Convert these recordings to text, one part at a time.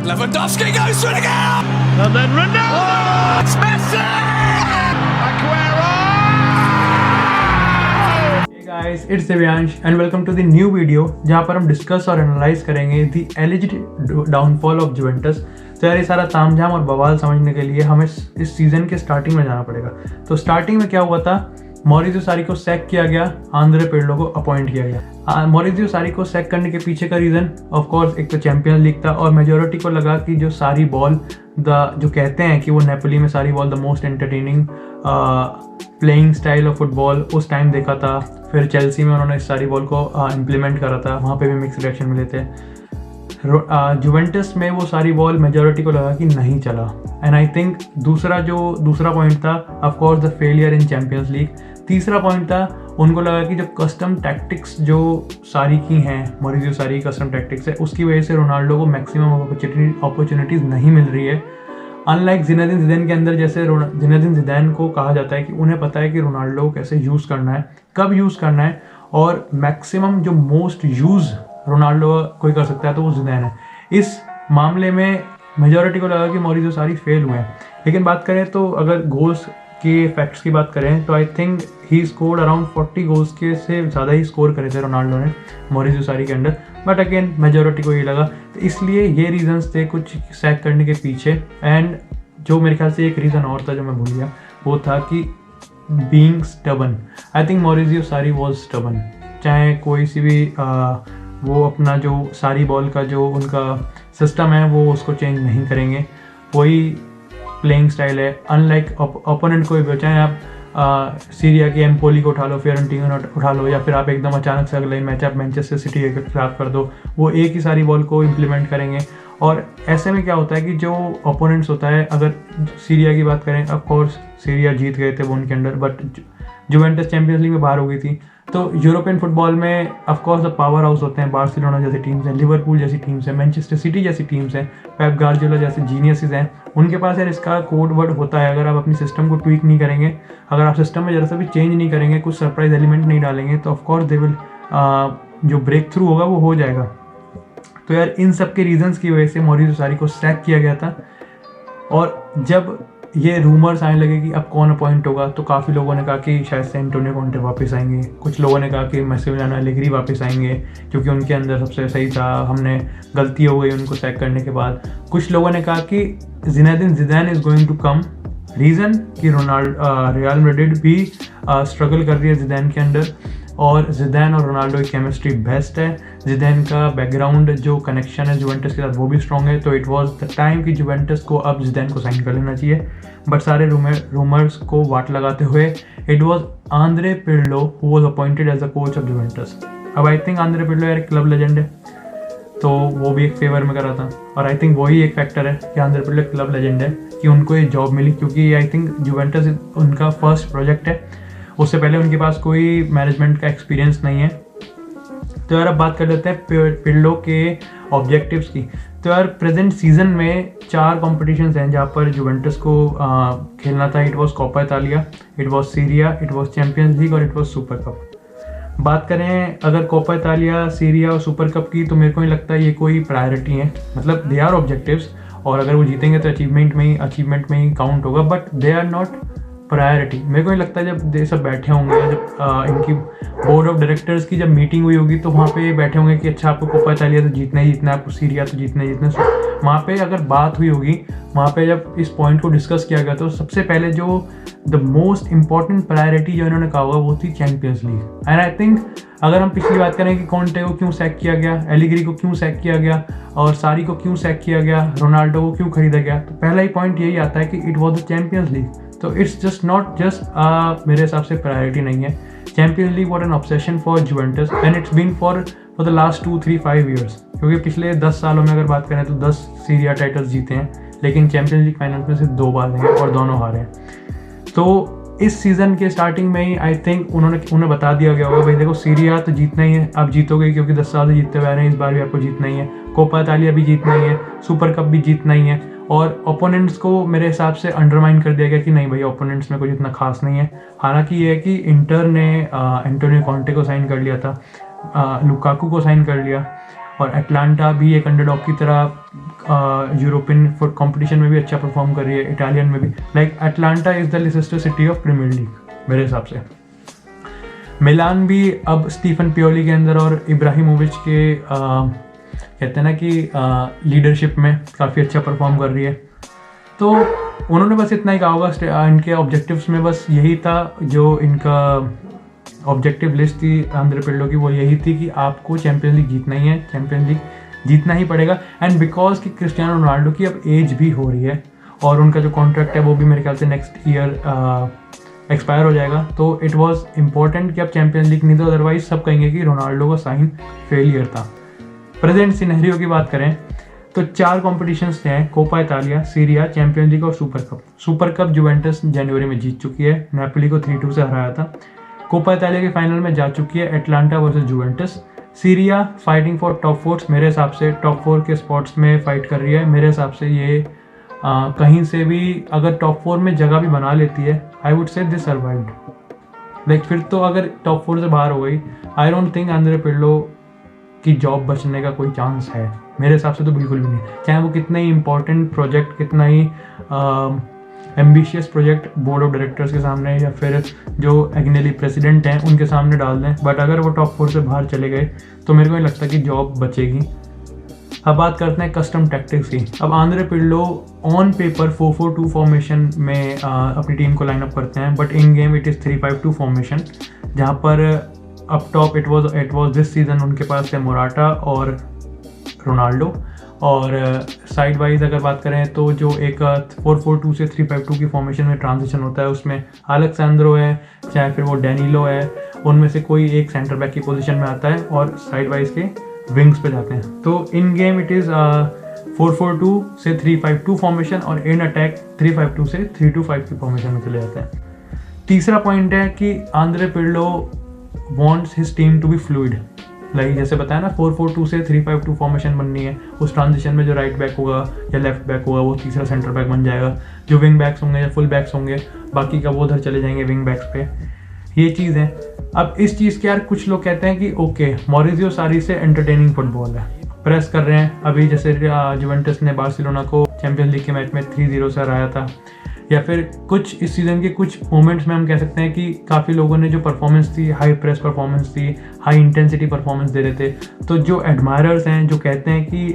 Lewandowski goes for it again! And then Ronaldo! Oh, it's Messi! Aguero! Hey guys, it's Devyansh and welcome to the new video जहाँ पर हम discuss और analyse करेंगे दी एलिज्ड downfall of Juventus. तो यार ये सारा तामझाम और बवाल समझने के लिए हमें इस सीज़न के स्टार्टिंग में जाना पड़ेगा। तो स्टार्टिंग में क्या हुआ था, मॉरिजियो सारी को सैक किया गया, आंद्रे पिर्लो को अपॉइंट किया गया। मॉरिजियो सारी को सैक करने के पीछे का रीज़न ऑफ कोर्स एक तो चैंपियंस लीग था और मेजोरिटी को लगा कि जो सारी बॉल जो कहते हैं कि वो नेपोली में सारी ball the most entertaining playing style of football उस टाइम देखा था। फिर चेल्सी में उन्होंने इस सारी बॉल को इम्प्लीमेंट करा था, वहाँ पे भी मिक्स रिएक्शन मिले थे। जुवेंटस में वो सारी बॉल मेजोरिटी को लगा कि नहीं चला। एंड आई थिंक दूसरा पॉइंट था of course the failure in Champions league. तीसरा पॉइंट था उनको लगा कि जब कस्टम टैक्टिक्स जो सारी की हैं, मॉरिजियो सारी कस्टम टैक्टिक्स है, उसकी वजह से रोनाल्डो को मैक्सिमम अपॉर्चुनिटीज़ नहीं मिल रही है। अनलाइक जिनेदिन जिदान के अंदर, जैसे जिनेदिन जिदान को कहा जाता है कि उन्हें पता है कि रोनाल्डो को कैसे यूज़ करना है, कब यूज़ करना है, और मैक्सिमम जो मोस्ट यूज़ रोनाल्डो कोई कर सकता है तो वो जिदान है। इस मामले में मेजॉरिटी को लगा कि मॉरिजियो सारी फेल हुए हैं। लेकिन बात करें तो अगर गोल्स के फैक्ट्स की बात करें तो I think he scored around 40 goals के से ज़्यादा ही स्कोर करे थे रोनाल्डो ने मॉरिजियो सारी के अंडर। बट अगेन मेजॉरिटी को ये लगा, तो इसलिए ये रीजंस थे कुछ सैक करने के पीछे। एंड जो मेरे ख्याल से एक रीज़न और था जो मैं भूल गया, वो था कि being stubborn. I think Maurizio सारी वॉज स्टबन। चाहे कोई सी भी वो अपना जो सारी बॉल का जो उनका सिस्टम है वो उसको चेंज नहीं करेंगे, वही प्लेइंग स्टाइल है। अनलाइक ओपोनेंट कोई भी, चाहे आप सीरिया के एम्पोली को उठा लो, फियोरेंटीना उठा लो, या फिर आप एकदम अचानक से अगले मैच आप मैनचेस्टर सिटी के खिलाफ कर दो, वो एक ही सारी बॉल को इम्प्लीमेंट करेंगे। और ऐसे में क्या होता है कि जो ओपोनेंट्स होता है, अगर सीरिया की बात करें, ऑफ कोर्स सीरिया जीत गए थे वो उनके under, but Juventus champions league में बाहर हो गई थी। तो यूरोपियन फुटबॉल में ऑफ कोर्स पावर हाउस होते हैं, बार्सिलोना जैसी टीम्स हैं, लिवरपूल जैसी टीम्स हैं, मैनचेस्टर सिटी जैसी टीम्स हैं, पेप गार्डियोला जैसे जीनियसेस हैं। उनके पास यार इसका कोड वर्ड होता है, अगर आप अपनी सिस्टम को ट्वीक नहीं करेंगे, अगर आप सिस्टम में जरा सा भी चेंज नहीं करेंगे, कुछ सरप्राइज एलिमेंट नहीं डालेंगे, तो ऑफकोर्स दे विल जो ब्रेक थ्रू होगा वो हो जाएगा। तो यार इन सब के रीजंस की वजह से मॉरिजियो सारी को सैक किया गया था। और जब ये रूमर्स आने लगे कि अब कौन अपॉइंट होगा, तो काफ़ी लोगों ने कहा कि शायद से एंटोनियो कॉन्टे वापस आएंगे, कुछ लोगों ने कहा कि मासिमिलियानो अलेग्री वापस आएंगे क्योंकि उनके अंदर सबसे सही था, हमने गलती हो गई उनको सैक करने के बाद। कुछ लोगों ने कहा कि Zinedine Zidane is going to come. Reason कि रियल मैड्रिड भी स्ट्रगल कर रही है जिदान के अंडर, और जिदान और रोनाल्डो की केमिस्ट्री बेस्ट है। जिदान का बैकग्राउंड जो कनेक्शन है जुवेंटस के साथ वो भी स्ट्रॉन्ग है। तो इट वाज द टाइम कि जुवेंटस को अब जिदान को साइन कर लेना चाहिए। बट सारे रूमर्स को वाट लगाते हुए it was Andrea Pirlo who was appointed as the coach of Juventus. अब आई थिंक आंद्रे पिर्लो यार क्लब लेजेंड है, तो वो भी एक फेवर में करा था। और आई थिंक वही एक फैक्टर है कि आंद्रे पिर्लो क्लब लेजेंड है कि उनको ये जॉब मिली, क्योंकि आई थिंक जुवेंटस उनका फर्स्ट प्रोजेक्ट है, उससे पहले उनके पास कोई मैनेजमेंट का एक्सपीरियंस नहीं है। तो यार अब बात कर लेते हैं पिर्लो के ऑब्जेक्टिव्स की। तो यार प्रेजेंट सीजन में 4 कॉम्पिटिशन्स हैं जहाँ पर जुवेंटस को खेलना था। It was Copa Italia, it was Serie A, it was Champions League और इट वॉज सुपर कप। बात करें अगर कोपा इतालिया, सीरिया और सुपर कप की, तो मेरे को नहीं लगता ये कोई प्रायोरिटी है। मतलब दे आर ऑब्जेक्टिव्स, और अगर वो जीतेंगे तो अचीवमेंट में ही काउंट होगा, but they are not priority. मेरे को नहीं लगता जब ये सब बैठे होंगे, जब इनकी बोर्ड ऑफ डायरेक्टर्स की जब मीटिंग हुई होगी, तो वहाँ पे बैठे होंगे कि अच्छा आपको कोपा इतालिया तो जीतना ही जीतना है, आपको सीरिया तो जीतना ही जीतना है। वहाँ पे अगर बात हुई होगी, वहाँ पे जब इस पॉइंट को डिस्कस किया गया, तो सबसे पहले जो द मोस्ट इंपॉर्टेंट प्रायोरिटी जो इन्होंने कहा होगा वो थी champions league. And I think अगर हम पिछली बात करें कि कॉन्टे को क्यों सैक किया गया, एलिग्री को क्यों सैक किया गया, और सारी को क्यों सैक किया गया, रोनाल्डो को क्यों खरीदा गया, तो पहला ही पॉइंट यही आता है कि it was the Champions League. तो इट्स जस्ट नॉट जस्ट मेरे हिसाब से प्रायोरिटी नहीं है। Champions League what an obsession for Juventus and it's been for the last 2-3-5 years, क्योंकि पिछले 10 सालों में अगर बात करें तो 10 सीरिया टाइटल्स जीते हैं, लेकिन चैंपियंस लीग फाइनल में सिर्फ 2 बार हैं और दोनों हारे हैं। तो इस सीज़न के स्टार्टिंग में ही आई थिंक उन्हें बता दिया गया होगा भाई देखो सीरिया तो जीतना ही है, आप जीतोगे क्योंकि 10 साल से जीतते हुए आ रहे हैं, इस बार भी आपको जीतना ही है, कोपा इतालिया भी जीतना ही है, सुपर कप भी जीतना ही है। और ओपोनेंट्स को मेरे हिसाब से अंडरमाइन कर दिया गया कि नहीं भाई ओपोनेंट्स में कुछ इतना खास नहीं है। हालांकि ये है कि इंटर ने एंटोनियो कॉन्टे को साइन कर लिया था, लुकाकू को साइन कर लिया, और एटलांटा भी एक अंडरडॉग की तरह यूरोपियन फुट कंपटीशन में भी अच्छा परफॉर्म कर रही है, इटालियन में भी। Like Atalanta is the Leicester City of Premier League मेरे हिसाब से। मिलान भी अब स्टीफन पियोली के अंदर और इब्राहिमोविच के कहते हैं ना कि लीडरशिप में काफ़ी अच्छा परफॉर्म कर रही है। तो उन्होंने बस इतना ही कहा होगा, इनके ऑब्जेक्टिव्स में बस यही था, जो इनका ऑब्जेक्टिव लिस्ट थी आंद्रे पिर्लो की, वो यही थी कि आपको चैंपियंस लीग जीतना ही है, चैंपियंस लीग जीतना ही पड़ेगा। एंड बिकॉज कि क्रिस्टियानो रोनाल्डो की अब एज भी हो रही है और उनका जो कॉन्ट्रैक्ट है वो भी मेरे ख्याल से नेक्स्ट ईयर एक्सपायर हो जाएगा, तो इट वॉज इम्पॉर्टेंट कि अब चैंपियंस लीग नहीं, तो अदरवाइज सब कहेंगे कि रोनाल्डो का साइन फेलियर था। प्रेजेंट सिनेरियो की बात करें तो 4 कॉम्पिटिशन्स हैं, Copa Italia, Serie A, Champions League और Super Cup. Super Cup Juventus जनवरी में जीत चुकी है, नेपोली को 3-2 से हराया था। कोपा इतालिया के फाइनल में जा चुकी है Atlanta versus Juventus. Syria fighting for top 4, मेरे हिसाब से टॉप 4 के स्पॉट्स में फाइट कर रही है। मेरे हिसाब से ये कहीं से भी अगर टॉप 4 में जगह भी बना लेती है, I would say this survived. Like फिर तो अगर टॉप 4 से बाहर हो गई, I don't think Andrea Pirlo की जॉब बचने का कोई चांस है, मेरे हिसाब से तो बिल्कुल भी नहीं। चाहे वो कितना ही इंपॉर्टेंट प्रोजेक्ट, कितना ही ambitious project board of directors के सामने या फिर जो एग्नेली प्रेसिडेंट हैं उनके सामने डाल दें, बट अगर वो टॉप 4 से बाहर चले गए तो मेरे को नहीं लगता कि जॉब बचेगी। अब बात करते हैं कस्टम टैक्टिक्स की। अब Andre Pirlo on paper 4-4-2 formation में अपनी टीम को लाइन अप करते हैं, but in game it is 3-5-2 formation, जहाँ पर up top it was this season उनके पास है मोराटा और रोनाल्डो, और साइड वाइज अगर बात करें तो जो एक 4-4-2 से 3-5-2 की फॉर्मेशन में ट्रांजिशन होता है उसमें अलेक्सेंड्रो है, चाहे फिर वो डैनिलो है, उनमें से कोई एक सेंटर बैक की पोजीशन में आता है और साइड वाइज के विंग्स पे जाते हैं। तो इन गेम इट इज़ 4-4-2 से 3-5-2 फॉर्मेशन और इन अटैक 3-5-2 से 3-2-5 की फॉर्मेशन में चले जाते हैं। तीसरा पॉइंट है कि Andrea Pirlo wants his team to be fluid. Like जैसे बताया ना, 4-4-2 से 3-5-2 फॉर्मेशन बननी है, उस ट्रांजिशन में जो राइट बैक होगा या लेफ्ट बैक होगा वो तीसरा सेंटर बैक बन जाएगा, जो विंग बैक्स होंगे या फुल बैक्स होंगे बाकी का वो उधर चले जाएंगे विंग बैक्स पे, ये चीज़ है। अब इस चीज़ के यार कुछ लोग कहते हैं कि ओके मॉरिजियो सारी से एंटरटेनिंग फुटबॉल है, प्रेस कर रहे हैं। अभी जैसे जुवेंटस ने बार्सिलोना को चैंपियंस लीग के मैच में 3-0 से हराया था, या फिर कुछ इस सीज़न के कुछ मोमेंट्स में हम कह सकते हैं कि काफ़ी लोगों ने जो परफॉर्मेंस थी, हाई प्रेस परफॉर्मेंस थी, हाई इंटेंसिटी परफॉर्मेंस दे रहे थे, तो जो एडमायरर्स हैं जो कहते हैं कि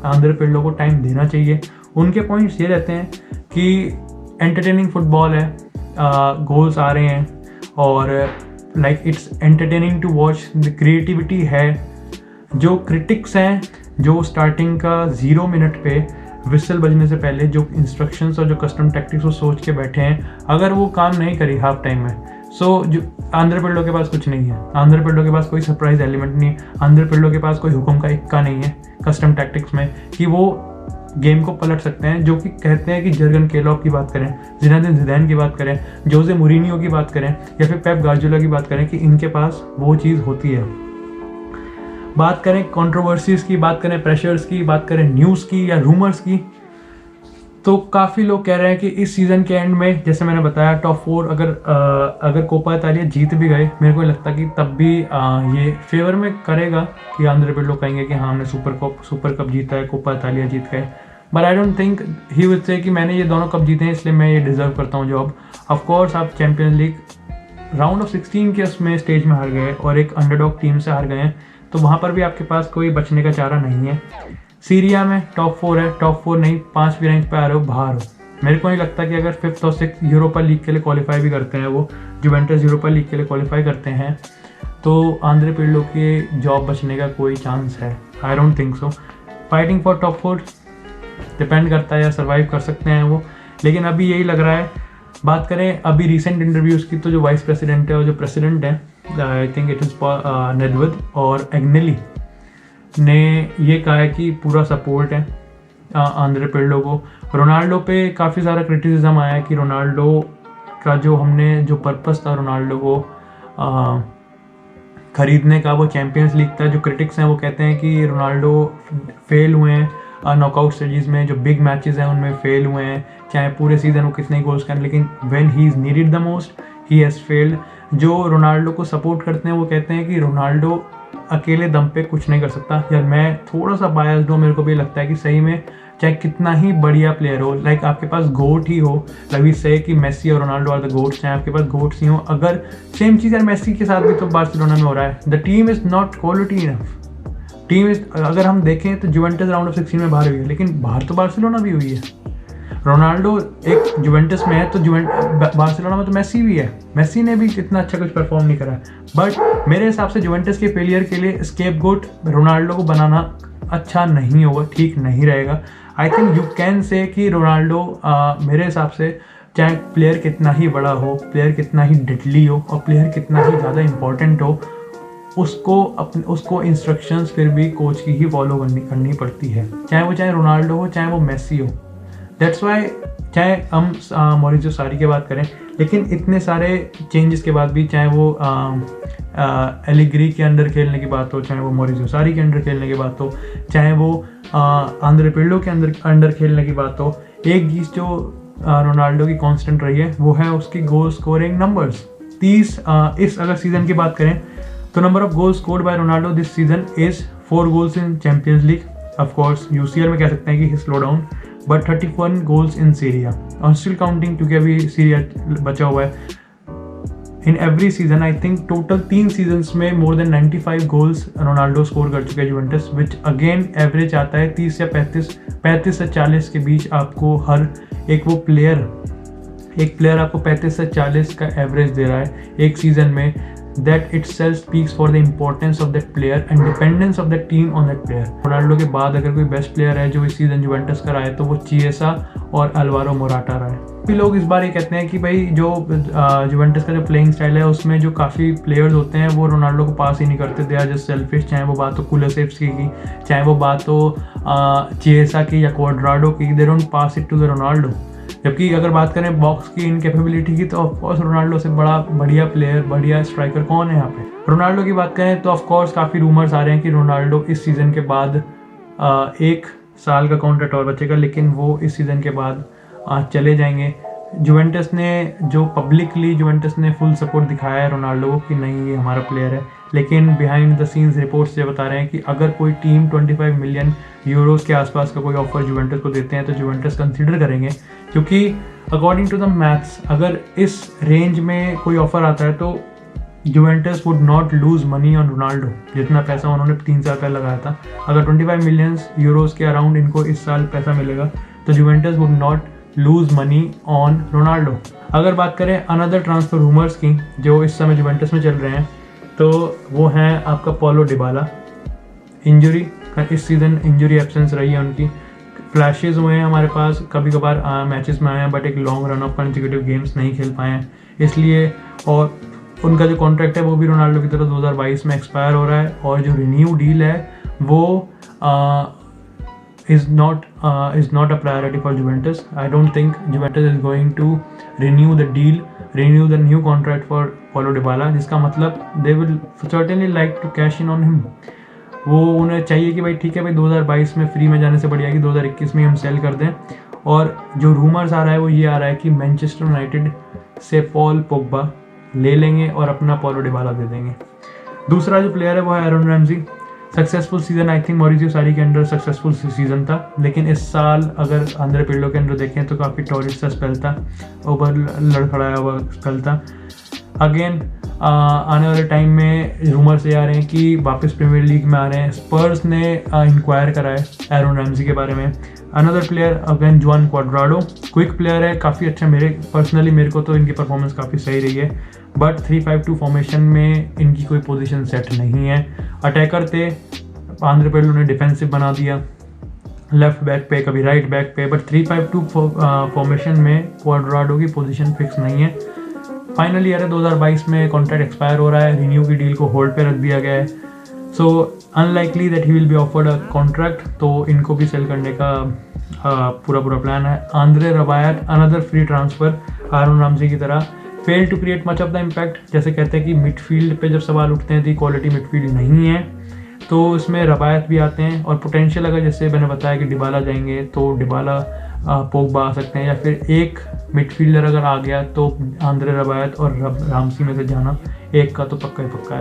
आंद्रे पिर्लो को टाइम देना चाहिए, उनके पॉइंट्स ये रहते हैं कि एंटरटेनिंग फुटबॉल है, गोल्स आ रहे हैं और like it's entertaining to watch, the creativity है। जो क्रिटिक्स हैं जो स्टार्टिंग का 0 मिनट पे विसल बजने से पहले जो इंस्ट्रक्शंस और जो कस्टम टैक्टिक्स वो सोच के बैठे हैं, अगर वो काम नहीं करी हाफ टाइम में, सो जो आंद्रे पिर्लो के पास कुछ नहीं है, आंद्रे पिर्लो के पास कोई सरप्राइज एलिमेंट नहीं है, आंद्रे पिर्लो के पास कोई हुक्म का इक्का नहीं है कस्टम टैक्टिक्स में कि वो गेम को पलट सकते हैं। जो कि कहते हैं कि जर्गन केलॉप की बात करें, जिनेदिन जिदान की बात करें, जोसे मूरिनियो की बात करें या फिर पेप गार्डियोला की बात करें कि इनके पास वो चीज़ होती है। बात करें कंट्रोवर्सीज की, बात करें प्रेशर्स की, बात करें न्यूज़ की या रूमर्स की, तो काफ़ी लोग कह रहे हैं कि इस सीज़न के एंड में जैसे मैंने बताया टॉप 4 अगर कोपा इतालिया जीत भी गए, मेरे को लगता कि तब भी ये फेवर में करेगा कि आंद्रे पिर्लो कहेंगे कि हाँ हमने सुपर कप जीता है, कोपा इतालिया जीत गए, but I don't think he would say कि मैंने ये दोनों कप जीते हैं इसलिए मैं ये डिजर्व करता हूँ जॉब। ऑफकोर्स आप चैम्पियंस लीग राउंड ऑफ 16 के उसमें स्टेज में हार गए और एक अंडरडॉग टीम से हार गए हैं, तो वहाँ पर भी आपके पास कोई बचने का चारा नहीं है। सीरिया में टॉप 4 है, टॉप 4 नहीं 5वीं रैंक पे आ रहे हो, बाहर हो। मेरे को नहीं लगता कि अगर 5th और 6th यूरोपा लीग के लिए क्वालिफाई भी करते हैं, वो जुवेंटस यूरोपा लीग के लिए क्वालिफाई करते हैं, तो आंद्रे पिर्लो के जॉब बचने का कोई चांस है। I don't think so. Fighting for top 4 depend करता है या सर्वाइव कर सकते हैं वो, लेकिन अभी यही लग रहा है। बात करें अभी रिसेंट इंटरव्यूज़ की, तो जो वाइस प्रेसिडेंट है और जो प्रेसिडेंट है, आई थिंक इट इज़ नेडवेद और एग्नेली ने ये कहा है कि पूरा सपोर्ट है आंद्रे पिर्लो को। रोनाल्डो पे काफ़ी सारा क्रिटिसिज्म आया है कि रोनाल्डो का जो हमने जो पर्पस था रोनाल्डो को ख़रीदने का, वो चैम्पियंस लीग था। जो क्रिटिक्स हैं वो कहते हैं कि रोनाल्डो फेल हुए हैं नॉकआउट स्टेजेस में, जो बिग मैचेस हैं उनमें फेल हुए हैं, चाहे पूरे सीजन वो कितने गोल्स करें, लेकिन when he is needed the most he has failed. जो रोनाल्डो को सपोर्ट करते हैं वो कहते हैं कि रोनाल्डो अकेले दम पे कुछ नहीं कर सकता। यार मैं थोड़ा सा बायस्ड हूँ, मेरे को भी लगता है कि सही में चाहे कितना ही बढ़िया प्लेयर हो, लाइक आपके पास गोट ही हो, लवी से कि मेसी और रोनाल्डो आर द गोट्स, चाहे आपके पास गोट्स ही हो, अगर सेम चीज़ यार मेसी के साथ भी तो बार्सिलोना में हो रहा है, the team is not quality enough. Team is, अगर हम देखें तो जुवेंटस राउंड ऑफ 16 में बाहर हुई है, लेकिन बाहर तो बार्सिलोना भी हुई है। रोनाल्डो एक जुवेंटस में है तो बार्सिलोना में तो मेसी भी है, मेसी ने भी इतना अच्छा कुछ परफॉर्म नहीं करा। बट मेरे हिसाब से जुवेंटस के फेलियर के लिए स्केपगोट रोनाल्डो को बनाना अच्छा नहीं होगा, ठीक नहीं रहेगा। I think you can say कि रोनाल्डो मेरे हिसाब से चाहे प्लेयर कितना ही बड़ा हो, प्लेयर कितना ही डेडली हो और प्लेयर कितना ही ज़्यादा इंपॉर्टेंट हो, उसको इंस्ट्रक्शंस फिर भी कोच की ही फॉलो करनी पड़ती है, चाहे रोनाल्डो हो, चाहे वो मेसी हो। दैट्स वाई चाहे हम मॉरिसियो सारी की बात करें, लेकिन इतने सारे चेंजेस के बाद भी, चाहे वो एलिग्री के अंडर खेलने की बात हो, चाहे वो मॉरिसियो सारी के अंडर खेलने की बात हो, चाहे वो आंद्रे पिर्लो के अंडर खेलने की बात हो, एक चीज़ जो रोनाल्डो की कांस्टेंट रही है वो है उसकी गोल स्कोरिंग नंबर्स। 30 इस अगर सीज़न की बात करें तो number of goal scored by Ronaldo this season is 4 goals in Champions League, of course UCL में कह सकते हैं कि slow down, but 31 goals in Serie A, और स्टिल काउंटिंग क्योंकि अभी सीरिया बचा हुआ है। In every season I think total 3 seasons में more than 95 goals Ronaldo score कर चुके हैं जुवेंटस, विच अगेन एवरेज आता है 30 या 35 से 40 के बीच। आपको हर एक प्लेयर आपको 35 से 40 का एवरेज दे रहा है एक सीजन में। That itself speaks for the importance of that player and dependence of the team on that player. Ronaldo के बाद अगर कोई बेस्ट प्लेयर है जो इस सीजन जुवेंटस का रहा है तो वो चिएसा और अल्वारो मोराटा रहा है। भी लोग इस बार ये कहते हैं कि भाई जो जुवेंटस का जो प्लेइंग स्टाइल है उसमें जो काफ़ी प्लेयर्स होते हैं वो रोनाल्डो को पास ही नहीं करते, दे आर जस्ट सेल्फिश, चाहे वो बात हो कुलसेव्स्की की, चाहे वो बात हो चिएसा की या क्वाड्राडो की, they don't pass it to the Ronaldo. जबकि अगर बात करें बॉक्स की इनकेपेबिलिटी की तो ऑफकोर्स रोनाल्डो से बढ़िया प्लेयर, बढ़िया स्ट्राइकर कौन है यहाँ पे। रोनाल्डो की बात करें तो ऑफकोर्स काफ़ी रूमर्स आ रहे हैं कि रोनाल्डो इस सीज़न के बाद 1 साल का कॉन्ट्रैक्ट और बचेगा, लेकिन वो इस सीज़न के बाद चले जाएंगे। जुवेंटस ने जो पब्लिकली जुवेंटस ने फुल सपोर्ट दिखाया है रोनाल्डो को कि नहीं ये हमारा प्लेयर है, लेकिन बिहाइंड द सीन्स रिपोर्ट्स ये बता रहे हैं कि अगर कोई टीम 25 मिलियन यूरोस के आसपास का कोई ऑफर जुवेंटस को देते हैं तो जुवेंटस कंसीडर करेंगे, क्योंकि अकॉर्डिंग टू द मैथ्स अगर इस रेंज में कोई ऑफर आता है तो Juventus would not lose money on Ronaldo. जितना पैसा उन्होंने 3 साल पहले लगाया था, अगर 25 मिलियन यूरोस के अराउंड इनको इस साल पैसा मिलेगा तो Juventus would not lose money on Ronaldo. अगर बात करें अनदर ट्रांसफर रूमर्स की जो इस समय जुवेंटस में चल रहे हैं तो वो हैं आपका पॉलो डिबाला। इंजरी इस सीज़न इंजरी एब्सेंस रही है उनकी, फ्लैशेज हुए हैं हमारे पास, कभी कभार मैचेस में आए हैं, बट एक long run of consecutive games नहीं खेल पाए हैं इसलिए। और उनका जो कॉन्ट्रैक्ट है वो भी रोनाल्डो की तरह 2022 में एक्सपायर हो रहा है, और जो रिन्यू डील है वो is not a priority for Juventus. I don't think Juventus is going to renew the new contract for Paulo Dybala, जिसका मतलब they will certainly like to cash in on him. वो उन्हें चाहिए कि भाई ठीक है भाई 2022 में फ्री में जाने से बढ़िया कि 2021 में हम सेल कर दें। और जो रूमर्स आ रहा है वो ये आ रहा है कि मैनचेस्टर यूनाइटेड से पॉल पोग्बा ले लेंगे और अपना पॉलो डिबाला दे देंगे। दूसरा जो प्लेयर है वो है Aaron Ramsey. Successful season I think Mauricio Sarri के अंडर सक्सेसफुल सीजन था, लेकिन इस साल अगर आंद्रे पिर्लो के अंडर देखें तो काफ़ी टॉरिड सा स्पेल था, ओवर लड़खड़ाया हुआ स्पेल था। अगेन आने वाले टाइम में रूमर से आ रहे हैं कि वापस प्रीमियर लीग में आ रहे हैं। स्पर्स ने इंक्वायर करा है एरन रैमजी के बारे में। अनदर प्लेयर अगेन जुआन क्वाड्राडो, क्विक प्लेयर है, काफ़ी अच्छा, मेरे को तो इनकी परफॉर्मेंस काफ़ी सही रही है, बट 3-5-2 फॉर्मेशन में इनकी कोई पोजीशन सेट नहीं है। अटैकर थे, आंद्रे पिर्लो ने डिफेंसिव बना दिया लेफ्ट बैक पे, कभी राइट बैक पे, बट 3-5-2 फॉर्मेशन में क्वाड्राडो की पोजीशन फिक्स नहीं है। फाइनली यार 2022 में कॉन्ट्रैक्ट एक्सपायर हो रहा है, रिन्यू की डील को होल्ड पे रख दिया गया है, so unlikely that he will be offered a contract, तो इनको भी सेल करने का पूरा प्लान है। Andre Rabiot another free transfer Aaron Ramsey की तरह, fail to create much of the impact. जैसे कहते हैं कि मिडफील्ड पे जब सवाल उठते हैं तो क्वालिटी मिडफील्ड नहीं है, तो इसमें रबायत भी आते हैं। और पोटेंशियल अगर जैसे मैंने बताया कि डिबाला जाएंगे तो डिबाला पोग्बा आ सकते हैं, या फिर एक मिडफील्डर अगर आ गया तो आंद्रे रबायत और रामसी में से जाना एक का तो पक्का ही पक्का है।